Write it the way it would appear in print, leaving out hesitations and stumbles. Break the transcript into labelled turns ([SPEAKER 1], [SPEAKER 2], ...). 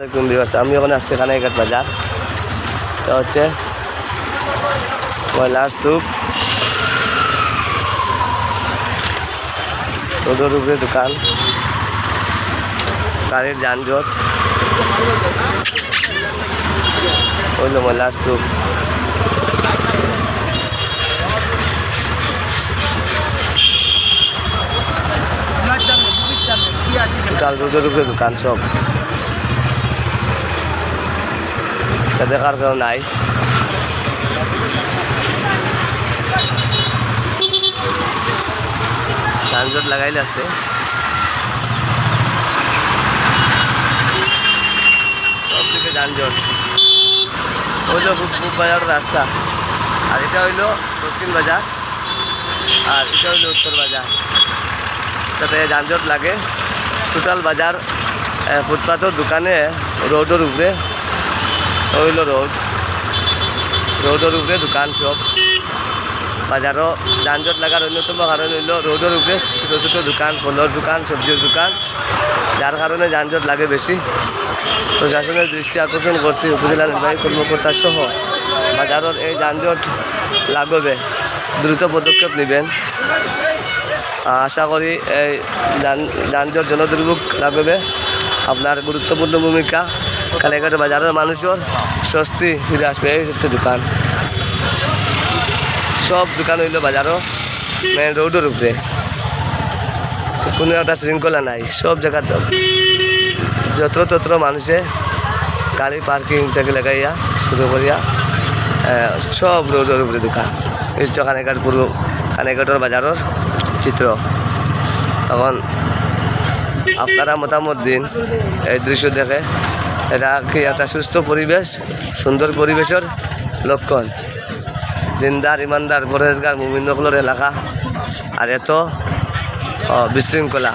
[SPEAKER 1] আমি ওখানে আসছি কানাইঘাট বাজার। এটা হচ্ছে ময়লার স্তূপ, রোডের উপরে দোকান, গাড়ির যানজট, হইল ময়লার স্তূপ। টোটাল রোডের উপরে দোকান সব, তা দেখার কেউ নাই। যানজট লাগাইলে আছে, সব দিকে যানজট। হইল পূব বাজার রাস্তা, আর এটা হইল দক্ষিণ বাজার, আর এটা হইল উত্তর বাজার। তাতে যানজট লাগে টোটাল বাজার, ফুটপাথের দোকানে রোডের উপরে হইল রোডের উপরে দোকান সব। বাজারও যানজট লাগার অন্যতম কারণ হইল রোডের উপরে ছোটো ছোটো দোকান, ফলের দোকান, সবজির দোকান, যার কারণে যানজট লাগে বেশি। প্রশাসনের দৃষ্টি আকর্ষণ করছি, উপজেলা নির্বাহী কর্মকর্তা সহ বাজারের এই যানজট লাগবে দ্রুত পদক্ষেপ নেবেন। আশা করি এই যানজট জনদুর্ভোগ লাগবে আপনার গুরুত্বপূর্ণ ভূমিকা। কানাইঘাট বাজারের মানুষের স্বস্তি ফিরে আসবে। এই হচ্ছে দোকান, সব দোকান হইল বাজারও মেন রোডের উপরে, কোনো একটা শৃঙ্খলা নাই। সব জায়গাতে যত্র মানুষে গাড়ি পার্কিং থেকে লাগাইয়া শুরু করিয়া সব রোডের উপরে দোকান। হচ্ছে কানাইঘাট পুরো কানাইঘাটের বাজারের চিত্র। এখন আপনারা মতামত দিন এই দৃশ্য দেখে, এটা কি একটা সুস্থ পরিবেশ, সুন্দর পরিবেশের লক্ষণ? দিনদার, ইমানদার, পরেজগার মুমিনগুলোর এলাকা, আর এত বিশৃঙ্খলা।